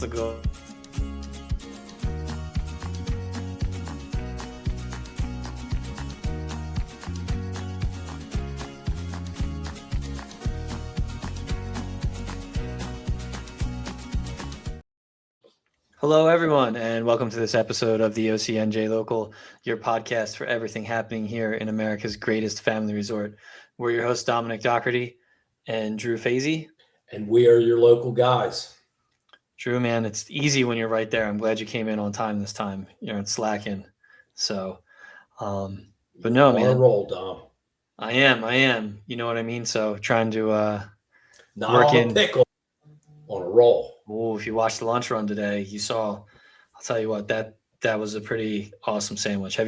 Ago. Hello, everyone, and welcome to this episode of the OCNJ Local, your podcast for everything happening here in America's greatest family resort. We're your hosts, Dominic Doherty and Drew Fazy. And we are your local guys. Drew, man, it's easy when you're right there. I'm glad you came in on time this time. You're slacking. So, but no, man. On a roll, Dom. I am. You know what I mean? So trying to Not work on in. a pickle, on a roll. Oh, if you watched the lunch run today, you saw, I'll tell you what, that was a pretty awesome sandwich.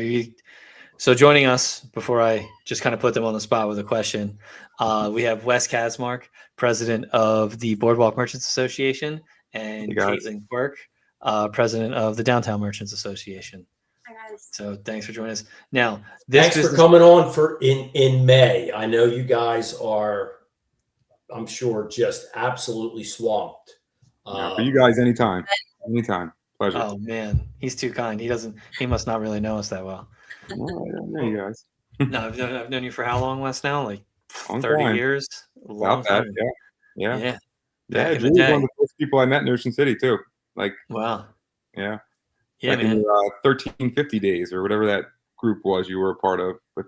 So joining us, before I just kind of put them on the spot with a question, we have Wes Kasmark, president of the Boardwalk Merchants Association, and Caitlin Quirk, president of the Downtown Merchants Association. Hi, guys. So thanks for joining us. Now, thanks for coming on in May. I know you guys are, I'm sure, just absolutely swamped. For you guys, anytime. Pleasure. Oh man, he's too kind. He must not really know us that well. No, I don't know you guys. No, I've known you for how long, Wes? Now, like 30 time. years. About that, yeah. Back Drew was one of the first people I met in Ocean City too. Like, wow. Yeah, man. In 1350 days or whatever that group was you were a part of with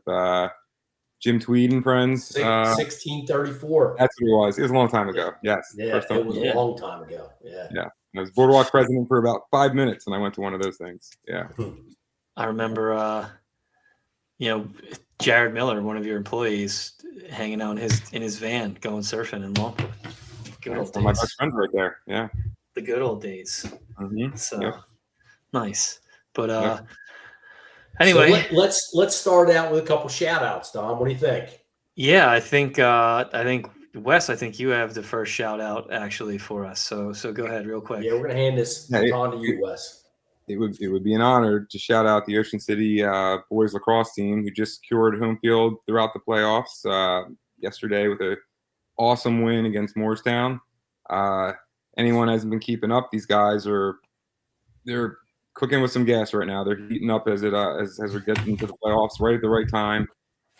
Jim Tweed and friends. 1634. That's what it was. It was a long time ago. Yes. Yeah, it was a long time ago. Yeah. I was Boardwalk president for about 5 minutes, and I went to one of those things. Yeah. I remember, Jared Miller, one of your employees, hanging out in his van, going surfing in Longport. Good old days. My best friend right there. Yeah. The good old days. Mm-hmm. So nice. But anyway, so let's start out with a couple shout outs, Dom. What do you think? Yeah, I think Wes, I think you have the first shout out actually for us. So go ahead real quick. Yeah, we're gonna hand this on to you, Wes. It would be an honor to shout out the Ocean City boys lacrosse team who just secured home field throughout the playoffs yesterday with an awesome win against Morristown. Anyone hasn't been keeping up, these guys they're cooking with some gas right now. They're heating up as we're getting into the playoffs right at the right time.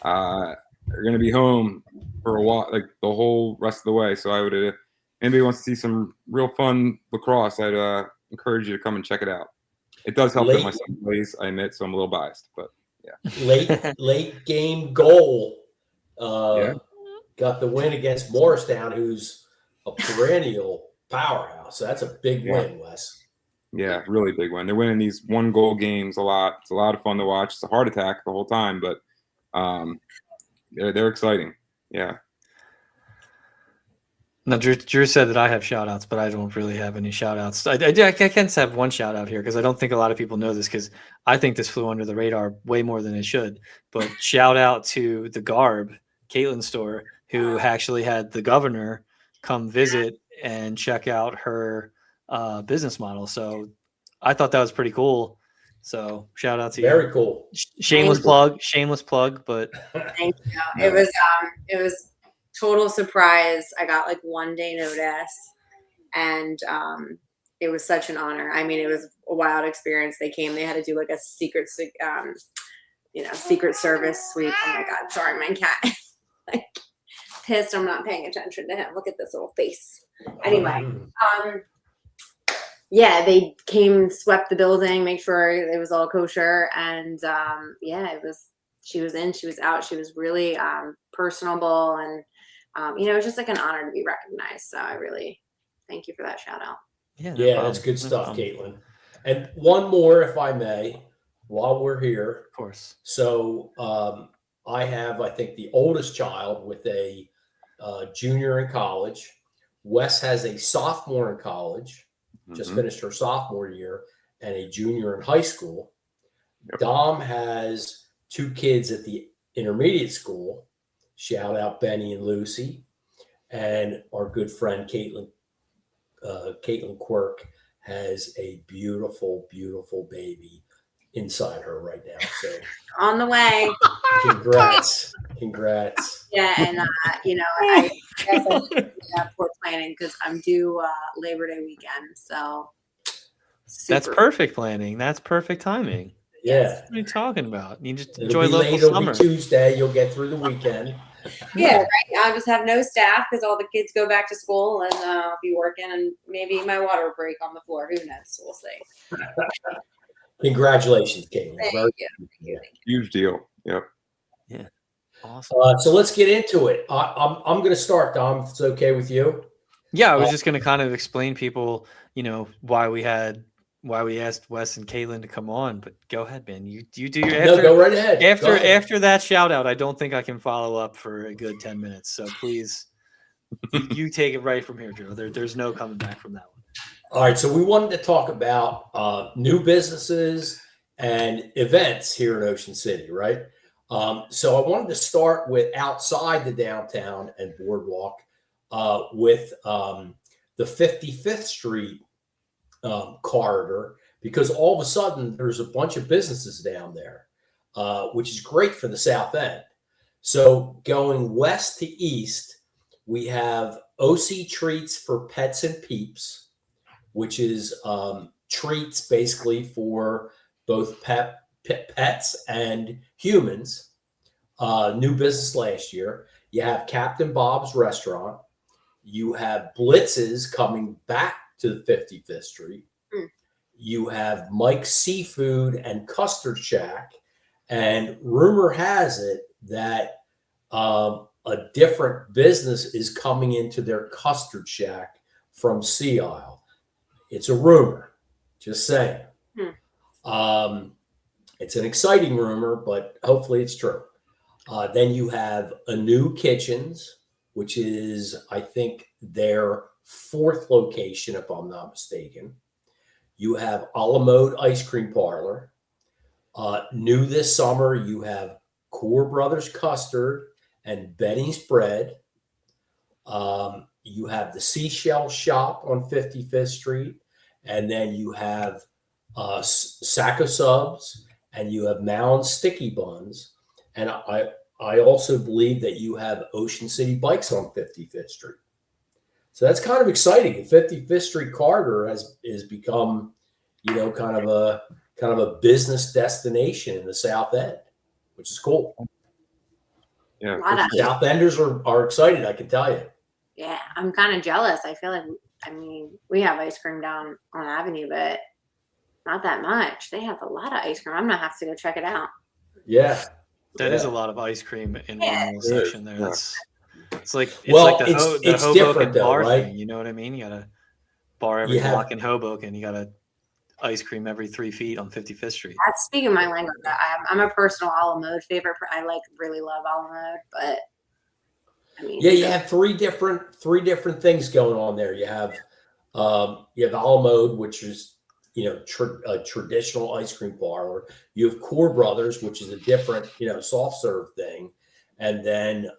They're going to be home for a while, like the whole rest of the way. So I would, if anybody wants to see some real fun lacrosse, I'd encourage you to come and check it out. It does help that my son plays, I admit, so I'm a little biased, but yeah. Late game goal. Got the win against Morristown, who's a perennial powerhouse. So that's a big win, Wes. Yeah, really big win. They're winning these 1-goal games a lot. It's a lot of fun to watch. It's a heart attack the whole time, but they're exciting. Yeah. Now, Drew said that I have shout outs, but I don't really have any shout outs. I can have one shout out here because I don't think a lot of people know this because I think this flew under the radar way more than it should. But shout out to the Garb, Caitlin store, who actually had the governor come visit and check out her business model. So I thought that was pretty cool. So shout out to you. Very cool. Shameless plug, but thank you. It was total surprise. I got like 1 day notice, and it was such an honor. I mean, it was a wild experience. They came. They had to do like a secret service sweep. Oh my God! Sorry, my cat. Like pissed. I'm not paying attention to him. Look at this little face. Anyway, yeah, they came, swept the building, make sure it was all kosher, and it was. She was in, she was out. She was really personable, and it was just like an honor to be recognized. So I really thank you for that shout out. Yeah, that's good stuff, Caitlin. And one more, if I may, while we're here. Of course. So I have, I think, the oldest child with a junior in college. Wes has a sophomore in college, just finished her sophomore year, and a junior in high school. Yep. Dom has 2 kids at the intermediate school. Shout out Benny and Lucy. And our good friend Caitlin Quirk has a beautiful, beautiful baby inside her right now. So On the way. congrats. Yeah, and I guess I should poor planning because I'm due Labor Day weekend. So That's super. perfect planning. That's perfect timing. Yeah. What are you talking about? You just It'll enjoy be local late. It'll summer. be Tuesday. You'll get through the weekend. Yeah, right. I'll just have no staff because all the kids go back to school, and I'll be working, and maybe my water will break on the floor. Who knows? We'll see. Congratulations, Caitlin. Thank Very- you. yeah. Huge deal. Yep. Awesome. So let's get into it. I'm going to start, Dom, if it's okay with you. Yeah, I was just going to kind of explain people, why we asked Wes and Caitlin to come on. But go ahead, man. You do your No, go right ahead. Go ahead. After that shout out, I don't think I can follow up for a good 10 minutes. So please, you take it right from here, Joe. There's no coming back from that one. All right. So we wanted to talk about new businesses and events here in Ocean City, right? So I wanted to start with outside the downtown and boardwalk with the 55th Street corridor, because all of a sudden there's a bunch of businesses down there, which is great for the South End. So going west to east, we have OC Treats for Pets and Peeps, which is treats basically for both pets and humans. New business last year. You have Captain Bob's Restaurant. You have Blitz's coming back to the 55th Street. You have Mike's Seafood and Custard Shack. And rumor has it that a different business is coming into their Custard Shack from Sea Isle. It's a rumor, just saying. It's an exciting rumor, but hopefully it's true. Then you have a new Kitchens, which is, I think, their fourth location, if I'm not mistaken. You have a la mode ice cream parlor. New this summer, you have Core Brothers Custard and Benny's Bread. You have the Seashell Shop on 55th Street. And then you have Sacco Subs, and you have Mound Sticky Buns. And I also believe that you have Ocean City Bikes on 55th Street. So that's kind of exciting. The 55th Street corridor has become, kind of a business destination in the South End, which is cool. Yeah. South Enders are excited, I can tell you. Yeah, I'm kind of jealous. I feel like, we have ice cream down on Avenue, but not that much. They have a lot of ice cream. I'm gonna have to go check it out. Yeah. That is a lot of ice cream in one little section there. It's like the Hoboken different though, bar right? thing. You know what I mean? You got a bar every block in Hoboken. You got a ice cream every 3 feet on 55th Street. That's speaking my language. I'm a personal a la mode favorite. I really love a la mode, but you have three different things going on there. You have a la mode, which is a traditional ice cream parlor. You have Core Brothers, which is a different soft serve thing, and then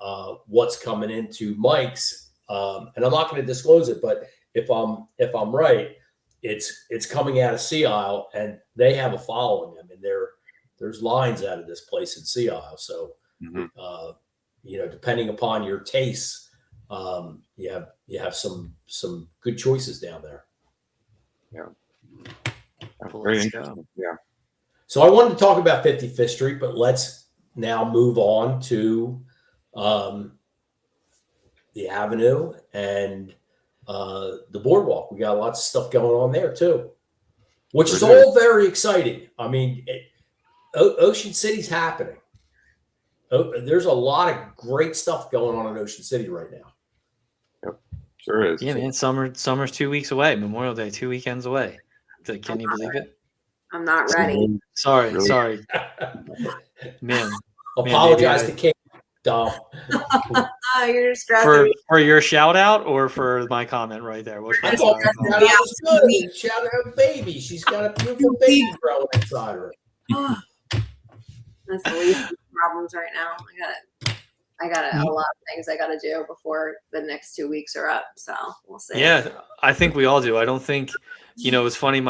what's coming into Mike's, and I'm not going to disclose it, but if I'm right, it's coming out of Sea Isle, and they have a following. I mean, there's lines out of this place in Sea Isle, so depending upon your tastes, you have some good choices down there. Yeah. Very interesting. Yeah. So I wanted to talk about 55th Street, but let's now move on to the Avenue and the boardwalk. We got lots of stuff going on there too, which is all very exciting. I mean, Ocean City's happening. There's a lot of great stuff going on in Ocean City right now. Yep, sure is. Yeah, man. Summer's 2 weeks away. Memorial Day, 2 weekends away. Can you believe it? I'm not ready. Sorry, man. Apologize to Kate, Dom. You're just stressing me. For your shout out or for my comment right there? Which I thought that was good. Shout out, baby. She's got a beautiful baby growing inside her. That's the least problems right now. I got a lot of things I got to do before the next 2 weeks are up. So we'll see. Yeah, I think we all do. I don't think, it's funny.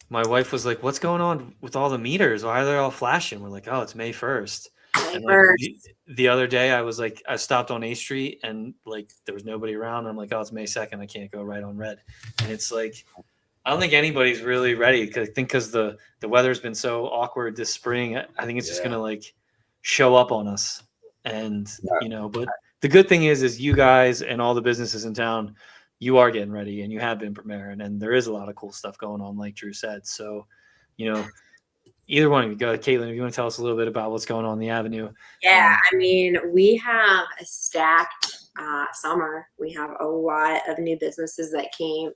My wife was like, "What's going on with all the meters? Why are they all flashing?" We're like, "Oh, it's May 1st." May And like 1st. the other day, I was like, I stopped on A Street and like there was nobody around. I'm like, "Oh, it's May 2nd. I can't go right on red." And it's like, I don't think anybody's really ready because the weather's been so awkward this spring. I think it's just Yeah. gonna like show up on us, and Yeah. But the good thing is you guys and all the businesses in town, you are getting ready and you have been preparing, and there is a lot of cool stuff going on, like Drew said. So, either one of you go, Caitlin, if you want to tell us a little bit about what's going on in the Avenue. Yeah, I mean, we have a stacked summer. We have a lot of new businesses that came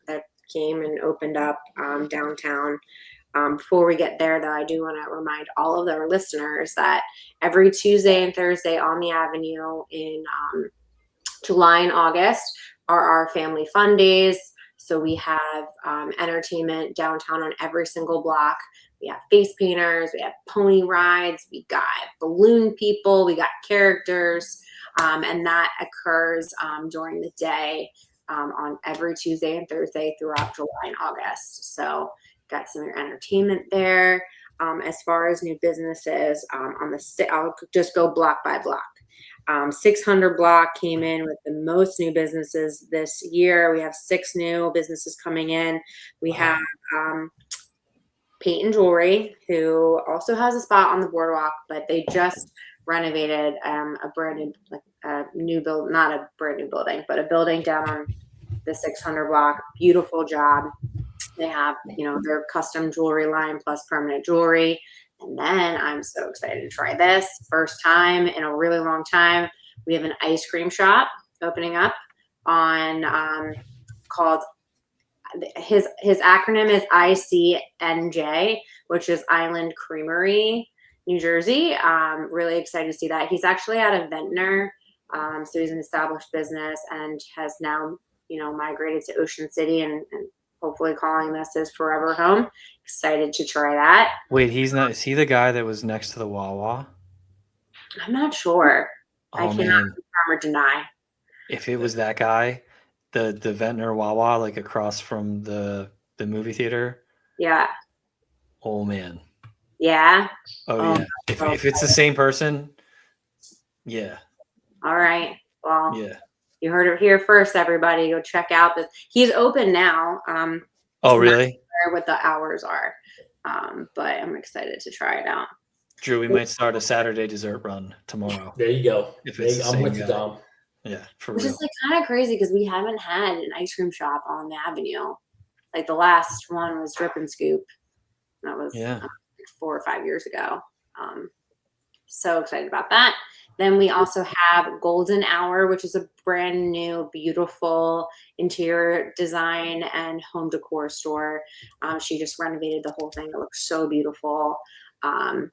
and opened up downtown. Before we get there, though, I do want to remind all of our listeners that every Tuesday and Thursday on the Avenue in July and August are our family fun days. So we have entertainment downtown on every single block. We have face painters, we have pony rides, we got balloon people, we got characters, and that occurs during the day on every Tuesday and Thursday throughout July and August. So got some entertainment there. As far as new businesses, I'll just go block by block. 600 block came in with the most new businesses this year. We have 6 new businesses coming in. We have Paint and Jewelry, who also has a spot on the boardwalk, but they just renovated a brand new, not a brand new building, but a building down on the 600 block. Beautiful job. They have, their custom jewelry line plus permanent jewelry. And then I'm so excited to try this. First time in a really long time. We have an ice cream shop opening up on called his acronym is ICNJ, which is Island Creamery, New Jersey. Really excited to see that. He's actually out of Ventnor. So he's an established business and has now, migrated to Ocean City and hopefully calling this his forever home. Excited to try that. Wait, is he the guy that was next to the Wawa? I'm not sure. I cannot confirm or deny. If it was that guy, the Ventnor Wawa, like across from the movie theater. Yeah. Oh man. Yeah. Oh yeah. If it's the same person, yeah. All right. Well, yeah. You heard it here first, everybody. Go check out this. He's open now. Oh really? Not sure what the hours are, but I'm excited to try it out. Drew, we might start a Saturday dessert run tomorrow. There you go. I'm with you, guy. Dom. Yeah, for Which real. is like kind of crazy because we haven't had an ice cream shop on the Avenue. Like the last one was Drip and Scoop. That was 4 or 5 years ago. So excited about that. Then we also have Golden Hour, which is a brand new, beautiful interior design and home decor store. She just renovated the whole thing. It looks so beautiful.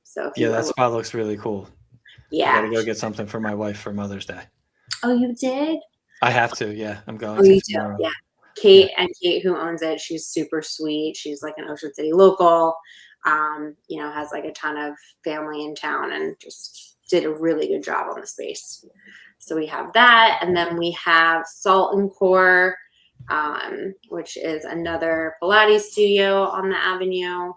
So that spot looks really cool. Yeah. I gotta go get something for my wife for Mother's Day. Oh, you did? I have to. Yeah, I'm going. Oh, you do? Yeah. Kate, who owns it, she's super sweet. She's like an Ocean City local. Has like a ton of family in town and just did a really good job on the space. So we have that. And then we have Salt and Core, which is another Pilates studio on the Avenue.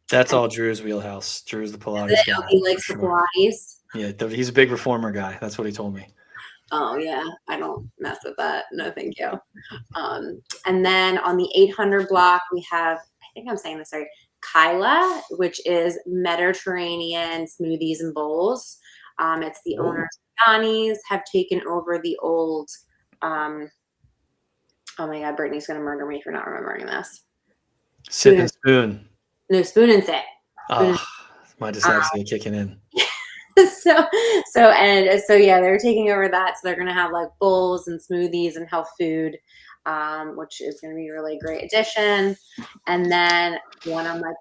That's all Drew's wheelhouse. Drew's the Pilates guy. He likes the Pilates. Yeah, he's a big reformer guy. That's what he told me. Oh yeah, I don't mess with that. No, thank you. And then on the 800 block, we have, I think I'm saying this right, Kyla, which is Mediterranean smoothies and bowls. It's the owners, Donnie's, have taken over the old. Oh my God, Brittany's gonna murder me for not remembering this. Sip and Spoon. No, Spoon and Sip. My dyslexia kicking in. So yeah, they're taking over that. So they're gonna have like bowls and smoothies and health food, which is gonna be a really great addition. And then one I'm like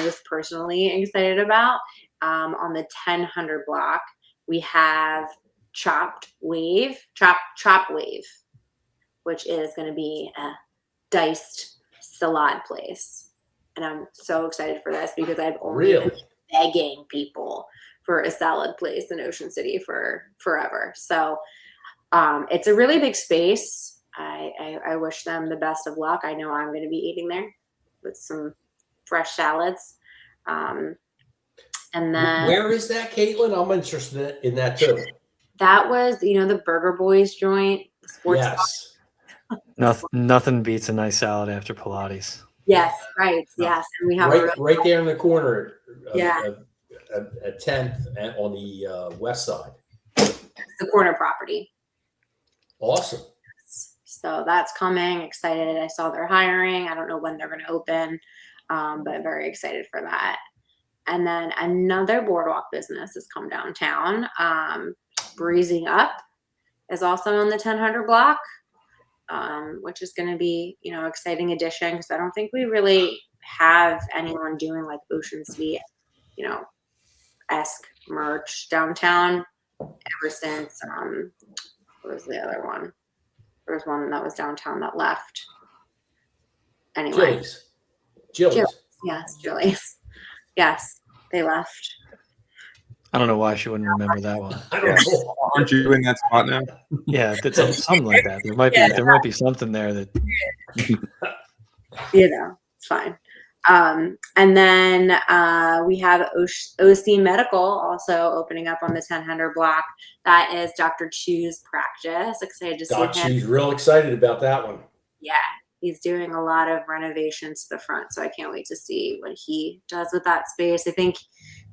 most personally excited about, on the 1000 block, we have Chop Wave, which is gonna be a diced salad place. And I'm so excited for this because I've only been begging people for a salad place in Ocean City for forever. So it's a really big space. I wish them the best of luck. I know I'm going to be eating there with some fresh salads. And then Where is that, Caitlin? I'm interested in that too. that was, the Burger Boys joint, the sports bar. Yes. Nothing beats a nice salad after Pilates. Yes, right. Yes. And we have a Right there in the corner Yeah. at 10th and on the west side. the corner property. Awesome. So that's coming. Excited. I saw they're hiring. I don't know when they're going to open, but very excited for that. And then another boardwalk business has come downtown. Breezing Up is also on the 1000 block, which is going to be, exciting addition because I don't think we really have anyone doing like Ocean Suite, esque merch downtown ever since. What was the other one? There was one that was downtown that left. Anyway, Jilly's. Yes, Julie's. Yes, they left. I don't know why she wouldn't remember that one. I don't know. Aren't you in that spot now? Yeah, it's something like that. There might be something there that It's fine. And then we have OC Medical also opening up on the 1000 block. That is Dr. Chu's practice. Excited to see him. She's real excited about that one. Yeah, he's doing a lot of renovations to the front, so I can't wait to see what he does with that space. I think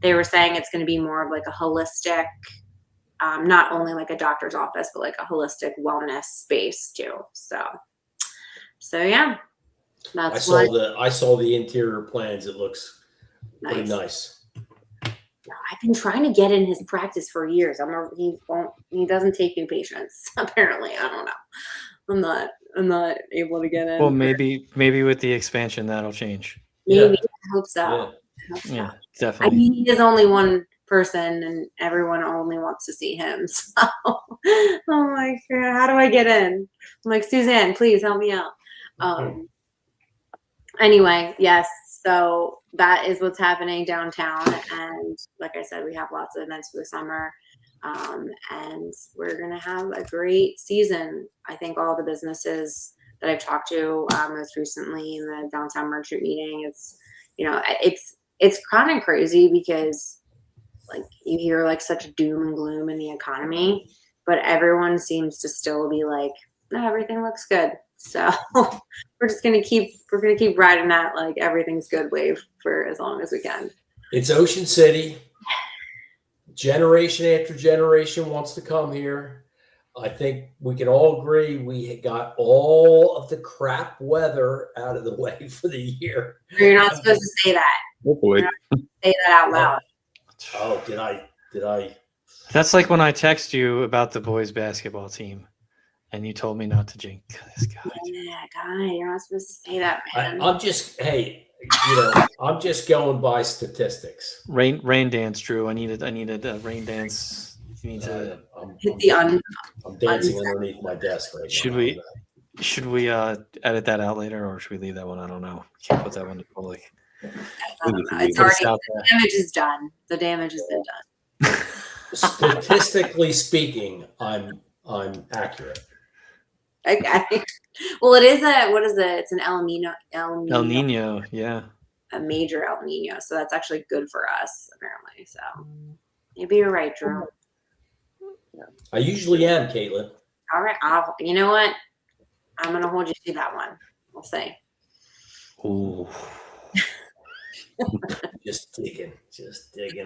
they were saying it's going to be more of like a holistic, not only like a doctor's office, but like a holistic wellness space too. So yeah, that's I saw the interior plans. It looks pretty nice. I've been trying to get in his practice for years. He doesn't take new patients. Apparently, I don't know. I'm not able to get in. well, maybe with the expansion that'll change. Maybe. Yeah. I hope so. Yeah, I definitely. mean, he is only one person, and everyone only wants to see him. So, oh my god, how do I get in? I'm like, Suzanne, please help me out. Anyway, yes. So that is what's happening downtown, and like I said, we have lots of events for the summer, and we're gonna have a great season. I think all the businesses that I've talked to most recently in the downtown merchant meeting, it's kind of crazy because like you hear like such doom and gloom in the economy, but everyone seems to still be like, no, everything looks good. So we're gonna keep riding that like everything's good wave for as long as we can. It's Ocean City. Generation after generation wants to come here. I think we can all agree we got all of the crap weather out of the way for the year. You're not supposed to say that. Hopefully. Say that out loud. Oh, did I? That's like when I text you about the boys basketball team, and you told me not to jinx this guy. Yeah, guy, you're not supposed to say that, man. I'm just I'm just going by statistics. Rain dance, Drew. I needed a rain dance. You need to. Hit the I'm dancing underneath my desk right now. Should we edit that out later, or should we leave that one? I don't know. Can't put that one to public. It's already, the damage is done. The damage has been done. Statistically speaking, I'm accurate. Okay. Well, it is what is it? It's an El Nino, yeah. a major El Nino. So that's actually good for us, apparently. So maybe you're right, Drew. I usually am, Caitlin. All right. You know what? I'm going to hold you to that one. We'll see. Ooh. Just digging.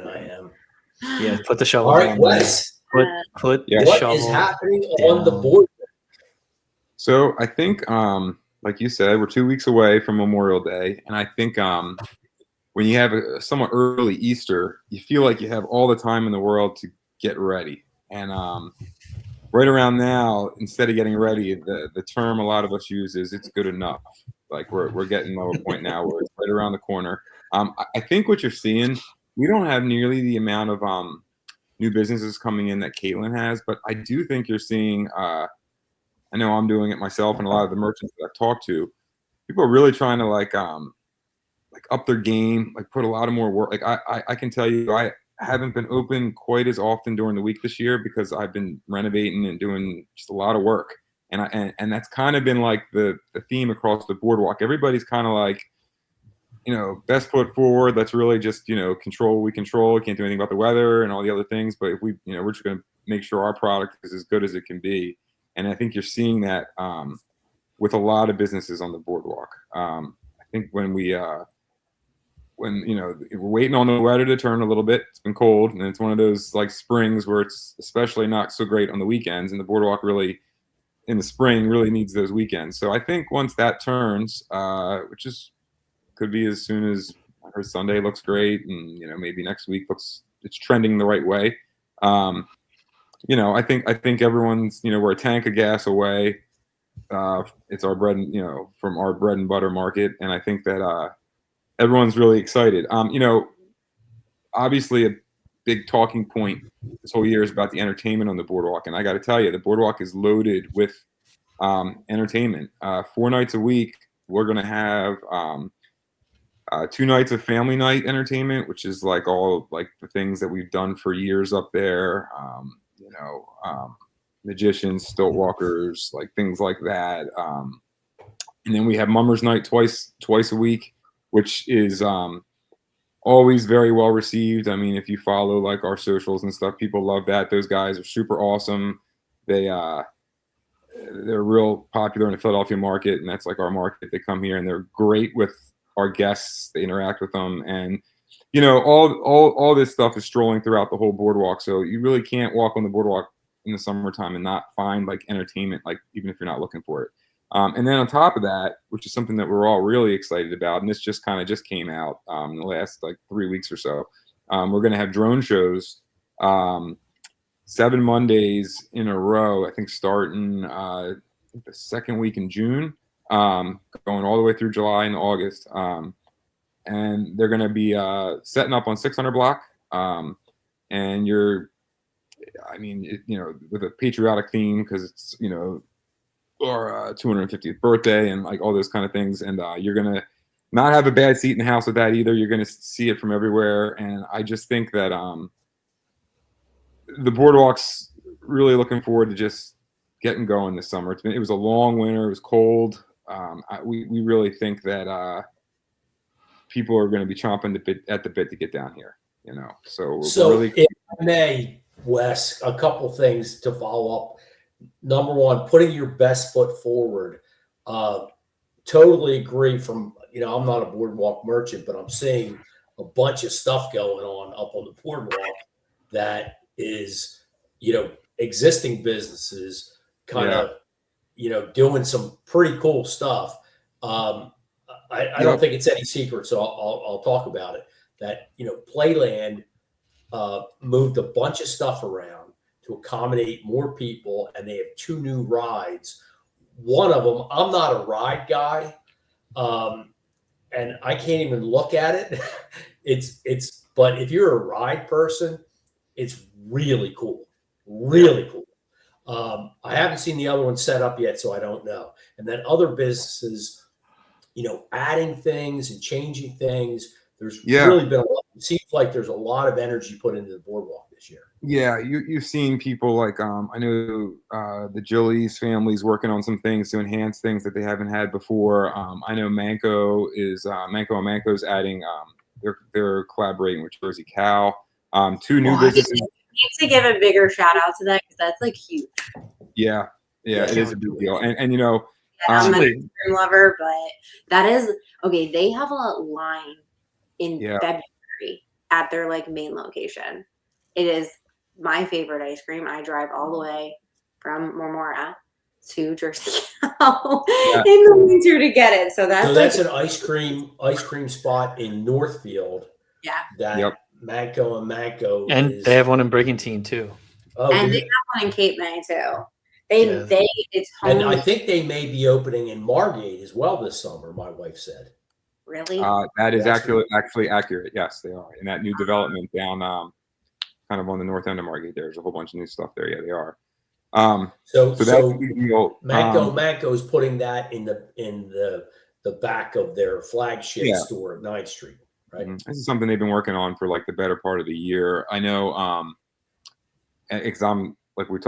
I am. Yeah, put the shovel All right, down. Wes. Put the What shovel is happening down. on the board? So I think, like you said, we're 2 weeks away from Memorial Day, and I think when you have a somewhat early Easter, you feel like you have all the time in the world to get ready. And right around now, instead of getting ready, the term a lot of us use is "it's good enough." Like we're getting to a point now where it's right around the corner. I think what you're seeing, we don't have nearly the amount of new businesses coming in that Caitlin has, but I do think you're seeing. I know I'm doing it myself, and a lot of the merchants that I've talked to, people are really trying to like up their game, like put a lot of more work. Like I can tell you, I haven't been open quite as often during the week this year because I've been renovating and doing just a lot of work, and that's kind of been like the theme across the boardwalk. Everybody's kind of like best foot forward. Let's really just, control what we control. We can't do anything about the weather and all the other things, but if we, we're just going to make sure our product is as good as it can be. And I think you're seeing that with a lot of businesses on the boardwalk. I think when we're waiting on the weather to turn a little bit, it's been cold, and it's one of those like springs where it's especially not so great on the weekends, and the boardwalk really in the spring really needs those weekends. So I think once that turns, which could be as soon as I heard Sunday looks great, and maybe next week it's trending the right way. I think everyone's we're a tank of gas away. It's our bread, from our bread and butter market, and I think that everyone's really excited. Obviously a big talking point this whole year is about the entertainment on the boardwalk, and I got to tell you, the boardwalk is loaded with entertainment. 4 nights a week, we're gonna have 2 nights of family night entertainment, which is like all like the things that we've done for years up there. Magicians, stilt walkers, like things like that. And then we have Mummers Night twice a week, which is always very well received. I mean, if you follow like our socials and stuff, people love that. Those guys are super awesome. They're real popular in the Philadelphia market, and that's like our market. They come here and they're great with our guests. They interact with them, and all this stuff is strolling throughout the whole boardwalk. So you really can't walk on the boardwalk in the summertime and not find like entertainment, like even if you're not looking for it. And then on top of that, which is something that we're all really excited about, and this just came out in the last like 3 weeks or so, we're going to have drone shows 7 Mondays in a row, I think starting the second week in June, going all the way through July and August. And they're going to be setting up on 600 block. And with a patriotic theme, because it's, our 250th birthday and like all those kind of things. And you're going to not have a bad seat in the house with that either. You're going to see it from everywhere. And I just think that the boardwalk's really looking forward to just getting going this summer. It was a long winter. It was cold. We really think that people are going to be chomping at the bit to get down here, So really, if I may, Wes, a couple things to follow up. Number one, putting your best foot forward. Totally agree. I'm not a boardwalk merchant, but I'm seeing a bunch of stuff going on up on the boardwalk that is, existing businesses kind of, doing some pretty cool stuff. I don't think it's any secret, so I'll talk about it. That Playland moved a bunch of stuff around to accommodate more people, and they have 2 new rides. One of them, I'm not a ride guy, and I can't even look at it. But if you're a ride person, it's really cool, really cool. I haven't seen the other one set up yet, so I don't know. And then other businesses, adding things and changing things. There's really been it seems like there's a lot of energy put into the boardwalk this year. Yeah, you've seen people like I know the Gillies family's working on some things to enhance things that they haven't had before. I know Manco and Manco's adding they're collaborating with Jersey Cow. 2 new businesses. Need to give a bigger shout out to that because that's like huge. Yeah, it is a big deal, and I'm an ice cream lover, but that is okay. They have a line in February at their like main location. It is my favorite ice cream. I drive all the way from Marmora to Jersey Cow in the winter to get it. So that's an ice cream spot in Northfield. Yeah. That Manco and Manco. And they have one in Brigantine too. Oh, and they have one in Cape May too. It's home. And I think they may be opening in Margate as well this summer, my wife said. Really? That is actually accurate. Yes, they are. In that new development down kind of on the north end of Margate, there's a whole bunch of new stuff there. Yeah, they are. So that's a big deal. Manco is putting that in the back of their flagship store at 9th Street, right? This is something they've been working on for like the better part of the year. I know, because I'm like we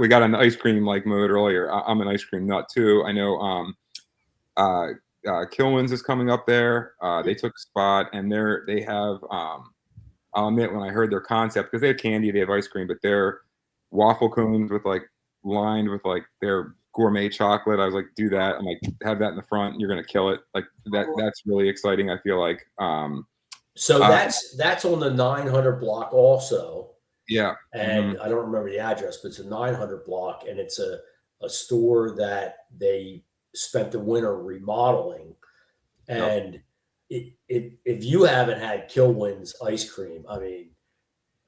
got an ice cream like mode earlier. I'm an ice cream nut too. I know Kilwins is coming up there. They took a spot, and they have. I'll admit, when I heard their concept, because they have candy, they have ice cream, but they're waffle cones with like lined with like their gourmet chocolate. I was like, do that. I'm like, have that in the front. You're gonna kill it. Like that. That's really exciting. I feel like. So that's on the 900 block also. Yeah. And I don't remember the address, but it's a 900 block, and it's a store that they spent the winter remodeling. And if you haven't had Kilwin's ice cream, I mean,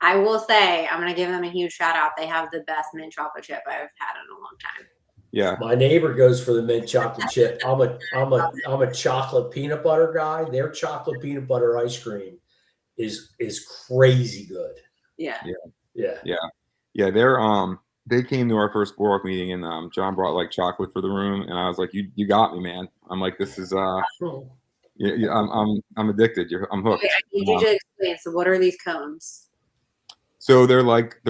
I will say I'm gonna give them a huge shout out. They have the best mint chocolate chip I've had in a long time. Yeah. my neighbor goes for the mint chocolate chip. I'm a chocolate peanut butter guy. Their chocolate peanut butter ice cream is crazy good. Yeah. Yeah. They came to our first board meeting, and John brought like chocolate for the room, and I was like, you got me, man. I'm like, this is yeah, I'm addicted. I'm hooked. Okay, I need you to explain. So what are these cones? So they're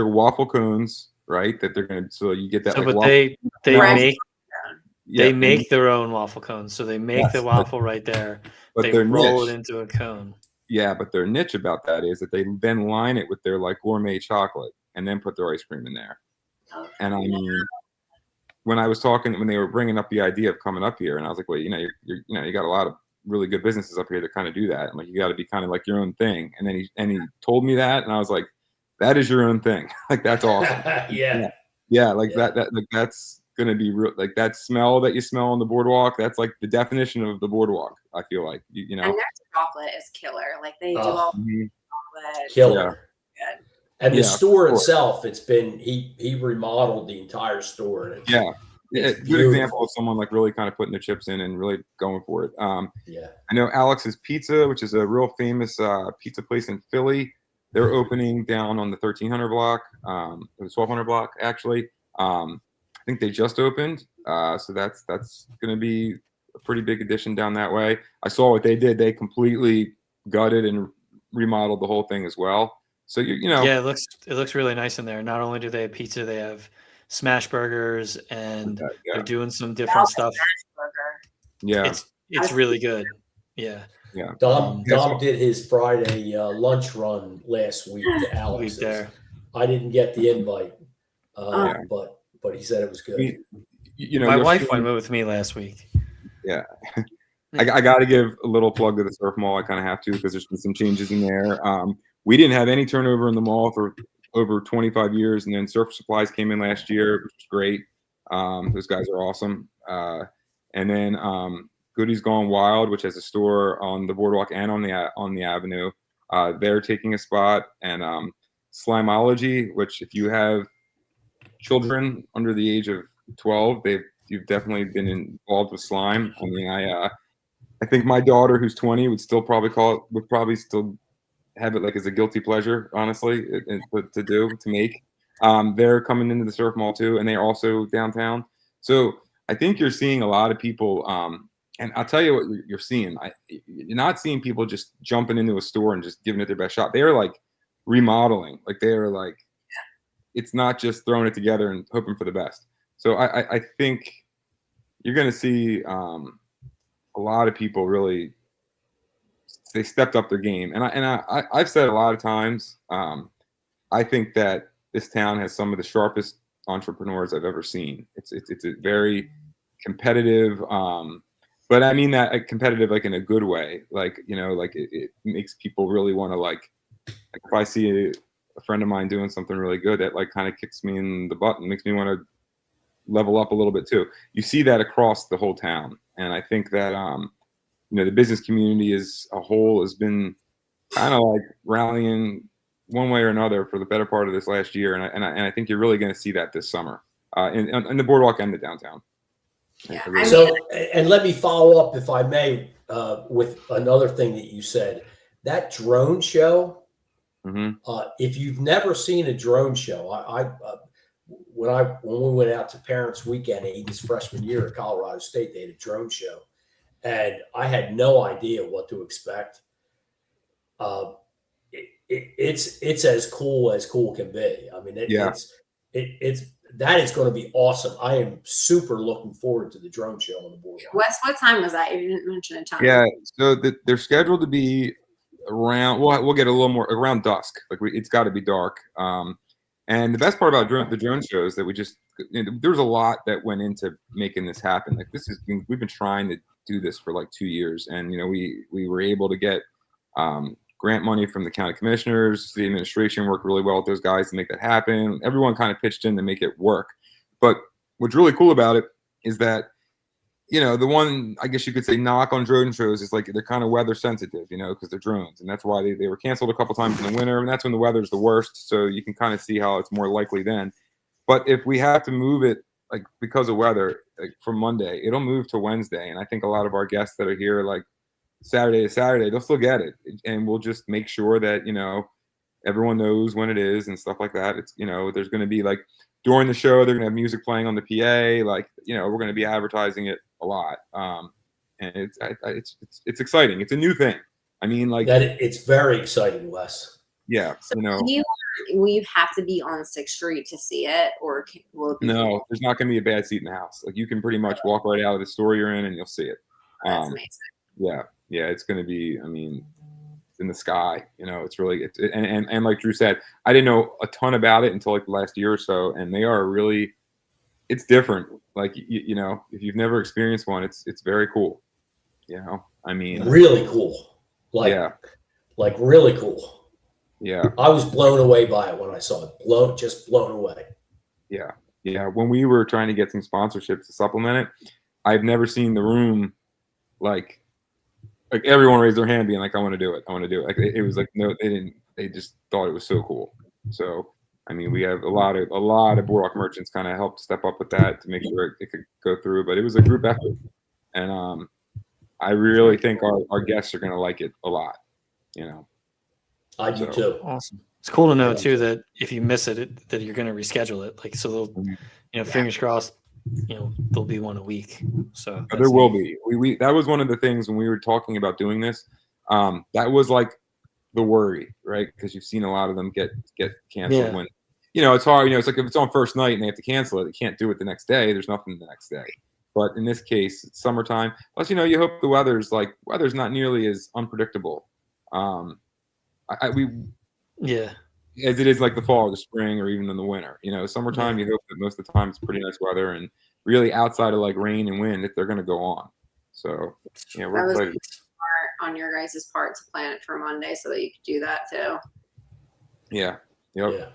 waffle cones, right? That they're gonna. So you get that. So, like, but waffle, they make their own waffle cones. So they make the Yes, waffle right there. but They their roll niche, it into a cone. yeah, but their niche about that is that they then line it with their like gourmet chocolate and then put their ice cream in there. And I mean, when they were bringing up the idea of coming up here, and I was like, well, you got a lot of really good businesses up here that kind of do that. I'm like, you got to be kind of like your own thing. And then he told me that, and I was like, that is your own thing. Like, that's awesome. Yeah. Like that like that's gonna be real. Like that smell that you smell on the boardwalk. That's like the definition of the boardwalk. I feel like you know. And their chocolate is killer. Like they do all chocolate. Killer. Good. And the Yeah, store of course. itself, it's been he remodeled the entire store. And It's good example of someone like really kind of putting their chips in and really going for it. I know Alex's Pizza, which is a real famous pizza place in Philly. They're opening down on the 1300 block, the 1200 block actually. I think they just opened, so that's going to be a pretty big addition down that way. I saw what they did; they completely gutted and remodeled the whole thing as well. So yeah, it looks really nice in there. Not only do they have pizza, they have smash burgers, and they're doing some different stuff. Yeah, it's really good. Yeah. Dom did his Friday lunch run last week to Alex. I didn't get the invite, but he said it was good. My wife went with me last week. Yeah. I got to give a little plug to the Surf Mall. I kind of have to, because there's been some changes in there. We didn't have any turnover in the mall for over 25 years, and then Surf Supplies came in last year, which was great. Those guys are awesome. And then Goody's Gone Wild, which has a store on the boardwalk and on the avenue. They're taking a spot, and Slimeology, which if you have children under the age of 12, you've definitely been involved with slime. I mean, I think my daughter, who's 20, would probably still have it like as a guilty pleasure, honestly, to make. They're coming into the Surf Mall too, and they're also downtown. So I think you're seeing a lot of people, and I'll tell you what you're seeing. You're not seeing people just jumping into a store and just giving it their best shot. They are like remodeling. Like they are like, it's not just throwing it together and hoping for the best. So I think you're going to see a lot of people really, they stepped up their game. And I've said a lot of times, I think that this town has some of the sharpest entrepreneurs I've ever seen. It's a very competitive, but I mean that competitive like in a good way. Like, like it makes people really want to like if I see a friend of mine doing something really good, that like kind of kicks me in the butt and makes me want to level up a little bit too. You see that across the whole town, and I think that the business community as a whole has been kind of like rallying one way or another for the better part of this last year, and I think you're really going to see that this summer in the boardwalk and the downtown. Yeah. So, and let me follow up, if I may, with another thing that you said. That drone show. If you've never seen a drone show, when we went out to Parents Weekend, Aiden's freshman year at Colorado State, they had a drone show, and I had no idea what to expect. It's as cool can be. I mean, it's that is going to be awesome. I am super looking forward to the drone show on the boardwalk. Wes, what time was that? You didn't mention a time. Yeah, so they're scheduled to be around. We'll get a little more around dusk. Like it's got to be dark. And the best part about the drone show is that there was a lot that went into making this happen. Like we've been trying to do this for like 2 years, and we were able to get grant money from the county commissioners. The administration worked really well with those guys to make that happen. Everyone kind of pitched in to make it work. But what's really cool about it is that, the one, I guess you could say, knock on drone shows is like they're kind of weather sensitive, because they're drones. And that's why they were canceled a couple times in the winter. And that's when the weather's the worst. So you can kind of see how it's more likely then. But if we have to move it, like because of weather, like from Monday, it'll move to Wednesday. And I think a lot of our guests that are here, like Saturday to Saturday, they'll still get it. And we'll just make sure that, everyone knows when it is and stuff like that. It's, there's going to be like during the show, they're going to have music playing on the PA. Like, we're going to be advertising it a lot. And it's exciting. It's a new thing. I mean, like that. It's very exciting, Wes. Yeah. So will you have to be on 6th Street to see it, or will it be? No, there's not going to be a bad seat in the house. Like you can pretty much walk right out of the store you're in and you'll see it. That's amazing. Yeah. It's going to be, in the sky, it's really, and like Drew said, I didn't know a ton about it until like the last year or so. And they are really, it's different. Like, if you've never experienced one, it's very cool. Really cool. Like really cool. Yeah. I was blown away by it when I saw it. Just blown away. Yeah. When we were trying to get some sponsorships to supplement it, I've never seen the room like everyone raised their hand being like, I want to do it. Like it was like, no, they didn't. They just thought it was so cool. So, we have a lot of boardwalk merchants kind of helped step up with that to make sure it could go through, but it was a group effort. And I really think our guests are going to like it a lot, I do too. Awesome. It's cool to know too that if you miss it, that you're going to reschedule it. Like, so they'll, fingers crossed, there'll be one a week. So there will be. We that was one of the things when we were talking about doing this. That was like the worry, right? Because you've seen a lot of them get canceled when, it's hard. It's like if it's on first night and they have to cancel it, they can't do it the next day. There's nothing the next day. But in this case, it's summertime. Plus, you hope the weather's not nearly as unpredictable. As it is like the fall or the spring or even in the winter. Summertime, you hope that most of the time it's pretty nice weather, and really outside of like rain and wind, they're going to go on. So, we're excited. Smart on your guys' part to plan it for Monday so that you could do that too. Yeah. Yep. Yeah.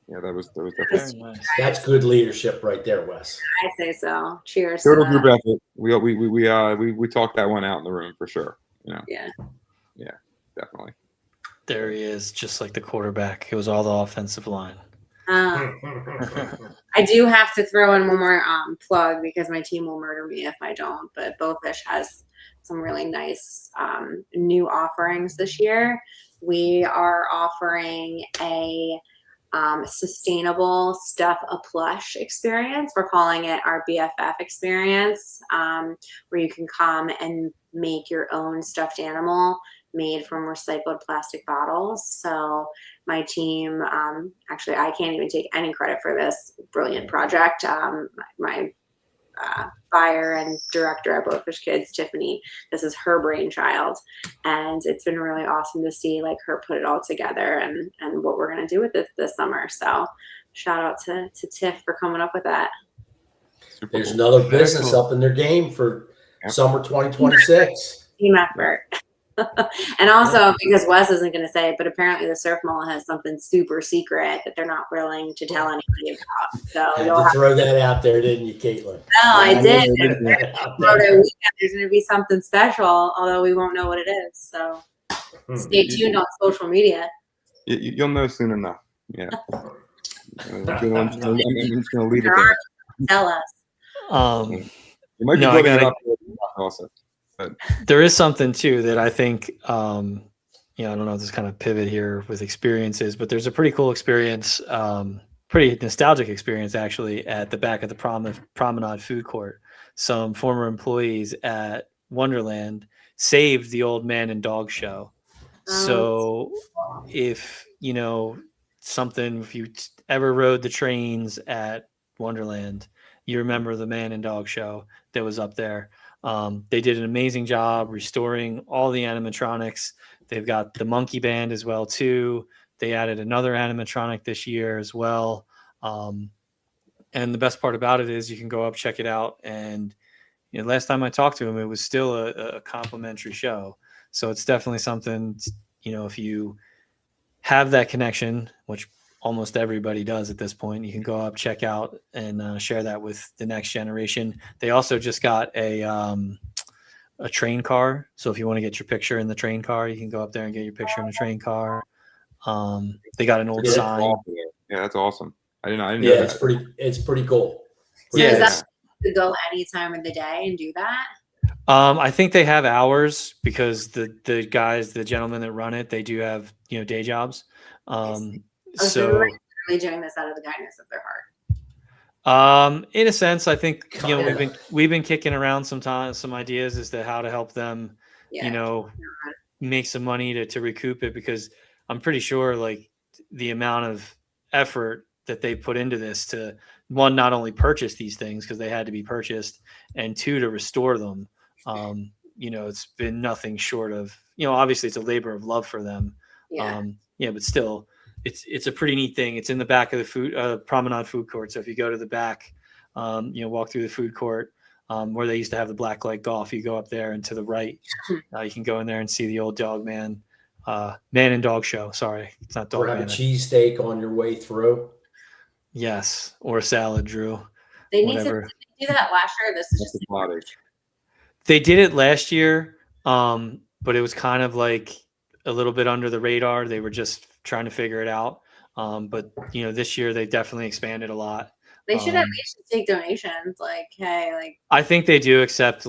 Yeah, that was definitely nice. That's good leadership right there, Wes. I say so. Cheers. total group effort. We talked that one out in the room for sure. Yeah, definitely. There he is, just like the quarterback. It was all the offensive line. I do have to throw in one more plug because my team will murder me if I don't. But Bowfish has some really nice new offerings this year. We are offering a sustainable stuff a plush experience. We're calling it our BFF experience, where you can come and make your own stuffed animal made from recycled plastic bottles. So my team, actually, I can't even take any credit for this brilliant project. My buyer and director at Bowfish Kids, Tiffany, this is her brainchild, and it's been really awesome to see like her put it all together and what we're going to do with it this summer. So shout out to Tiff for coming up with that. There's another business up in their game for summer 2026. Team effort. And also because Wes isn't going to say it, but apparently the Surf Mall has something super secret that they're not willing to tell anybody about. So Had to throw that out there, didn't you, Caitlin? No, I did. There. There's going to be something special, although we won't know what it is. So stay tuned on social media. You'll know soon enough. Yeah. I'm just going to leave it there. Tell us. You might be building it up also. But there is something too that I think, I don't know if this kind of pivot here with experiences, but there's a pretty cool experience, pretty nostalgic experience actually at the back of the Promenade food court. Some former employees at Wonderland saved the Old Man and Dog show. So if, if you ever rode the trains at Wonderland, you remember the Man and Dog show that was up there. They did an amazing job restoring all the animatronics. They've got the monkey band as well too. They added another animatronic this year as well. And the best part about it is you can go up, check it out. And last time I talked to him, it was still a complimentary show. So it's definitely something, if you have that connection, which almost everybody does at this point, you can go up, check out, and share that with the next generation. They also just got a train car. So if you want to get your picture in the train car, you can go up there and get your picture in the train car. They got an old Yeah, sign. Yeah, that's awesome. I didn't know Yeah, that. it's pretty cool. So Yeah, is that to go any time of the day and do that? I think they have hours because the gentlemen that run it, they do have, day jobs. So So they're really doing this out of the kindness of their heart. in a sense, I think, Kinda. we've been kicking around some ideas as to how to help them, Yeah. make some money to recoup it, because I'm pretty sure like the amount of effort that they put into this to, one, not only purchase these things because they had to be purchased, and two, to restore them. It's been nothing short of, obviously it's a labor of love for them. Yeah. But still it's a pretty neat thing. It's in the back of the food promenade food court. So if you go to the back, walk through the food court, where they used to have the black light golf, you go up there and to the right, you can go in there and see the old Man and Dog show. Sorry, it's not Dog Or have a Man. cheesesteak on your way through. Yes, or a salad, Drew. They need Whatever. to do that last year. This is That's just a lot. They did it last year, but it was kind of like a little bit under the radar. They were just trying to figure it out. But this year they definitely expanded a lot. they should at least take donations. Like, hey, like I think they do accept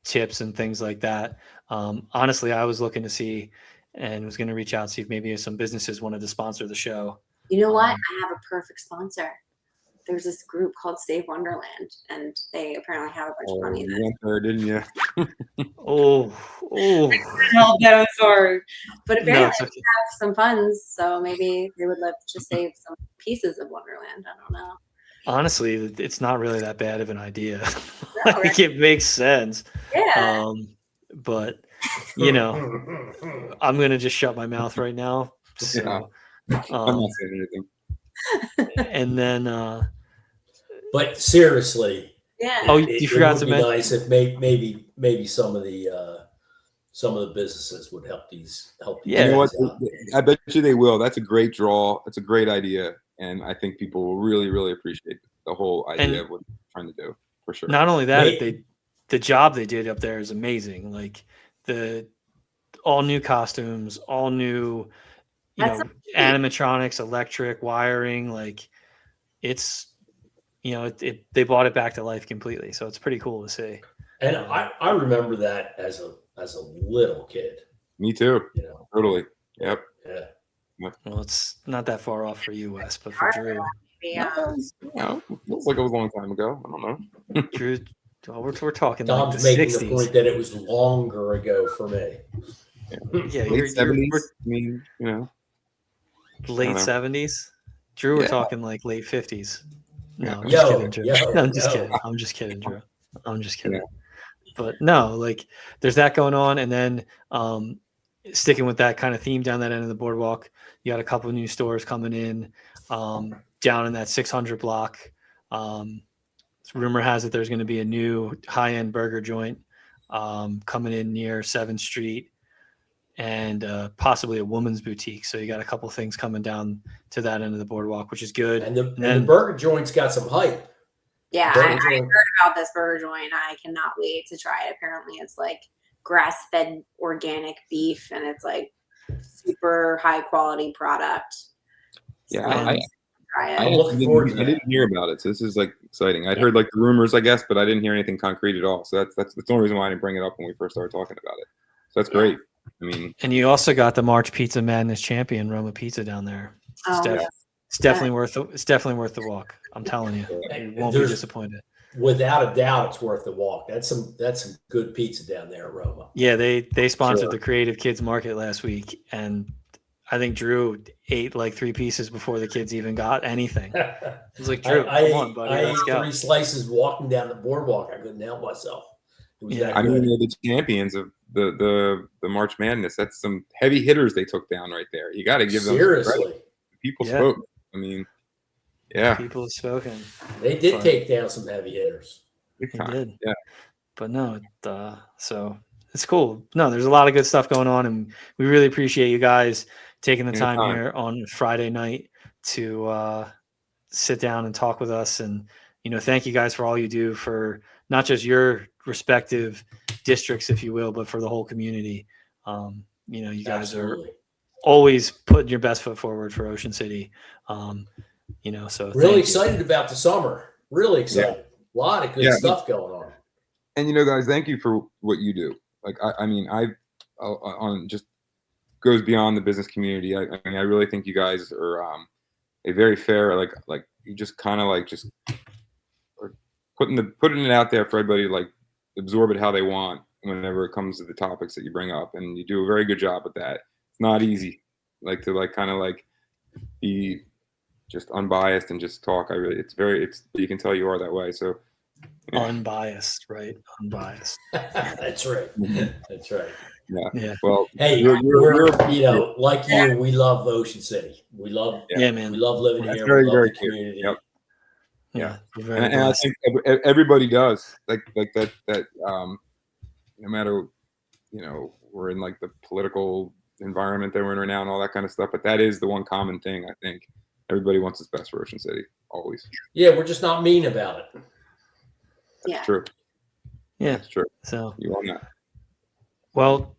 tips and things like that. Honestly, I was looking to see and was going to reach out and see if maybe some businesses wanted to sponsor the show. you know what? I have a perfect sponsor. There's this group called Save Wonderland, and they apparently have a bunch of money. You went there, didn't you? Oh, Help them, sorry. But No, apparently it's they okay. have some funds, so maybe they would love to save some pieces of Wonderland. I don't know. Honestly, it's not really that bad of an idea. No, Like, it makes sense. Yeah. But I'm gonna just shut my mouth right now. So, I'm not saying anything. and then, But seriously, Yeah. oh, it, you it forgot would to be mention. nice if maybe some of the businesses would help these Yeah. You know what? guys out. I bet you they will. That's a great draw. It's a great idea, and I think people will really, really appreciate the whole idea And of what they're trying to do, for sure. Not only that, Wait. the job they did up there is amazing. Like the all new costumes, all new, That's animatronics, electric wiring. Like it's, they brought it back to life completely. So it's pretty cool to see. And I remember that as a little kid. Me too. Totally. Yep. Yeah. Well, it's not that far off for you, Wes, but for Drew, Looks like it was a long time ago. I don't know. Drew, well, we're talking like Tom's the making 60s. the point that it was longer ago for me. Yeah, Late 70s. we're I mean, late know. 70s. Drew, we're Yeah. talking like late 50s. No, I'm Yo, just kidding, Drew. yo, No, I'm just yo. kidding. I'm just kidding, Drew. I'm just kidding. But no, like there's that going on, and then sticking with that kind of theme down that end of the boardwalk, you got a couple of new stores coming in down in that 600 block. Rumor has it there's going to be a new high-end burger joint coming in near 7th Street, and possibly a woman's boutique. So you got a couple of things coming down to that end of the boardwalk, which is good. And the burger joint's got some hype. Yeah, Burger I joint- heard about this burger joint. I cannot wait to try it. Apparently, it's like grass-fed organic beef, and it's like super high-quality product. Yeah, So I- I'm try it. I'm looking forward to I that. didn't hear about it, so this is like exciting. I'd heard like the rumors, I guess, but I didn't hear anything concrete at all. So that's the only reason why I didn't bring it up when we first started talking about it. So that's great. I mean, And you also got the March Pizza Madness champion Roma Pizza down there. It's, Oh, def- yeah. it's definitely worth the walk. I'm telling you, you won't be There's- disappointed. Without a doubt, it's worth the walk. That's some good pizza down there at Roma. Yeah, they sponsored Sure. the Creative Kids Market last week, and I think Drew ate like 3 pieces before the kids even got anything. I was like, I, Drew, I, come on, buddy, I let's ate go. 3 slices walking down the boardwalk. I couldn't help myself. It was Yeah. that I mean, good. they're the champions of the March Madness. That's some heavy hitters they took down right there. You got to give them some credit. Seriously, People Yeah. spoke. I mean, yeah, People have spoken. they did But- take down some heavy hitters. big He time. did. Yeah, But no, so it's cool. No, there's a lot of good stuff going on, and we really appreciate you guys taking the time Anytime. here on Friday night to sit down and talk with us. And thank you guys for all you do for not just your respective districts, if you will, but for the whole community. You guys are Absolutely. always putting your best foot forward for Ocean City. So Really thank you. excited about the summer. Really excited. A lot of good Yeah. stuff going on. and guys, thank you for what you do. Like, I mean, on just goes beyond the business community. I mean, I really think you guys are a very fair, like you just kind of like just are putting it out there for everybody to like absorb it how they want whenever it comes to the topics that you bring up, and you do a very good job with that. It's not easy, like to like kind of like be just unbiased and just talk. It's you can tell you are that way. So yeah. Unbiased, right? Unbiased. That's right. That's right. Yeah. Well, Hey, we're like you, we love Ocean City. We love Yeah, man. we love living That's here. very, We love very the clear. community. Yep. Yeah. We're very and I blessed. think everybody does like that. No matter we're in like the political environment that we're in right now and all that kind of stuff, but that is the one common thing. I think everybody wants what's best for Ocean City, always. Yeah, we're just not mean about it. Yeah. That's true. Yeah. That's true. So, You own that. well,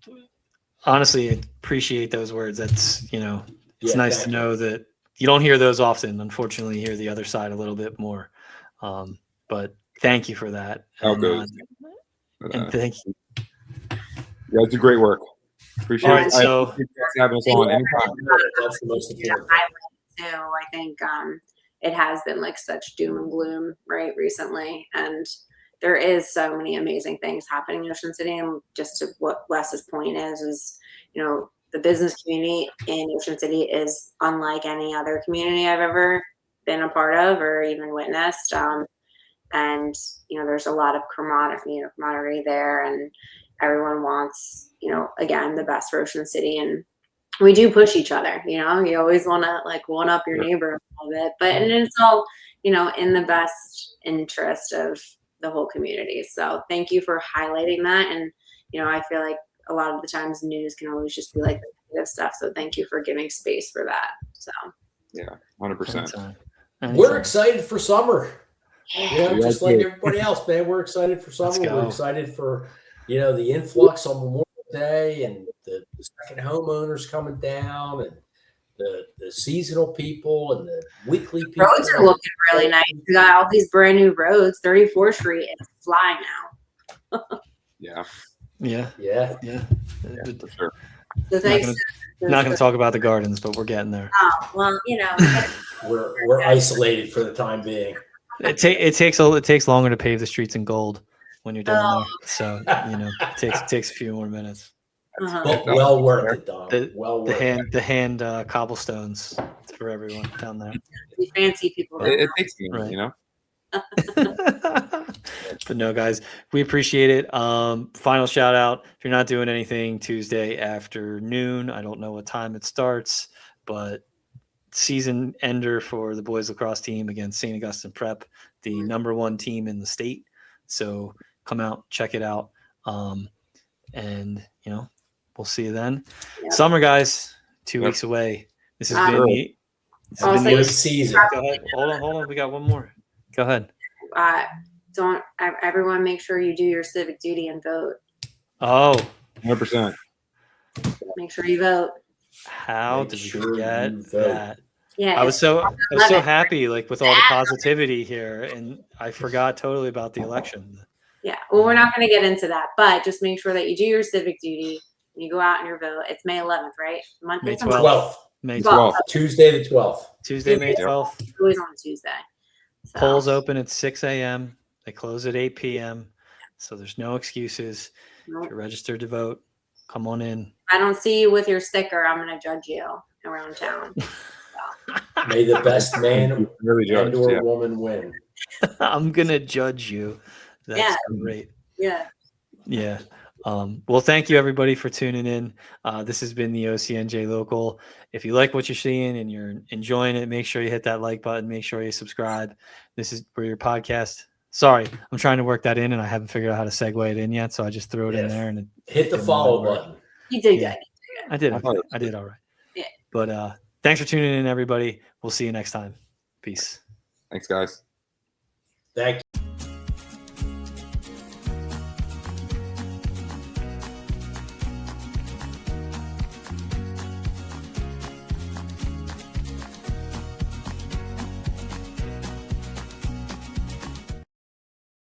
honestly, I appreciate those words. That's, it's Yeah, nice to thank you. know that you don't hear those often. Unfortunately, you hear the other side a little bit more. But thank you for that. How And, good. and thank you. You guys do great work. Appreciate All right, it. so- I appreciate you guys having us on anytime. That's the most important. Too. I think it has been like such doom and gloom right recently, and there is so many amazing things happening in Ocean City. And just to what Wes's point is the business community in Ocean City is unlike any other community I've ever been a part of or even witnessed. And there's a lot of camaraderie there, and everyone wants again the best for Ocean City. And we do push each other, you always want to like one up your neighbor a little bit, and it's all, in the best interest of the whole community. So thank you for highlighting that. And, I feel like a lot of the times news can always just be like the negative stuff. So thank you for giving space for that. So Yeah, 100%. Anytime. We're Anytime. excited for summer. yeah, Just like everybody else, man. We're excited for Let's summer. go. We're excited for, the influx on Memorial Day and the second homeowners coming down and the seasonal people and the weekly people. roads are looking really nice. We got all these brand new roads. 34th Street is flying now. Yeah, Yeah. Yeah. Yeah. yeah, for sure. So thanks. Not going to talk about the gardens, but we're getting there. Oh, well, We're isolated for the time being. It takes longer to pave the streets in gold when you're down there. So, it takes a few more minutes. uh-huh. Well worth it, Don. The- Well The worth it. hand cobblestones for everyone down there. We fancy people. It takes me, Right. But no, guys, we appreciate it. Final shout out. If you're not doing anything Tuesday afternoon, I don't know what time it starts, but season ender for the boys lacrosse team against St. Augustine Prep, the #1 team in the state. So come out, check it out. And we'll see you then. Yep. Summer, guys, 2 Yep. weeks away. This has Um, been the. This has also been Great the season. go ahead. Hold on. We got one more. Go ahead. Don't everyone make sure you do your civic duty and vote. Oh, 100%. Make sure you vote. how Make did we sure forget you vote. that? Yeah. I was so Love it. happy, like with all the positivity here, and I forgot totally about the election. Yeah. Well, we're not going to get into that, but just make sure that you do your civic duty and you go out and your vote. It's May 11th, right? May It's a month. 12th. May 12th. 12th, Tuesday the 12th. Tuesday, May Yep. 12th. It's always on Tuesday. So, Polls open at 6 a.m. They close at 8 p.m. So there's no excuses. If nope. you're registered to vote, come on in. I don't see you with your sticker, I'm gonna judge you around town. May the best man Really and judged, or yeah. woman win. I'm gonna judge you. That's Yeah. great. Yeah. Yeah. Well, thank you everybody for tuning in. This has been the OCNJ Local. If you like what you're seeing and you're enjoying it, make sure you hit that like button. Make sure you subscribe. This is for your podcast. Sorry, I'm trying to work that in, and I haven't figured out how to segue it in yet. So I just threw it in Yes. there, and Hit the didn't follow really work. button. You did Yeah. good. I did. I Okay. thought it was I did all right. Yeah. But thanks for tuning in, everybody. We'll see you next time. Peace. Thanks, guys. Thank you.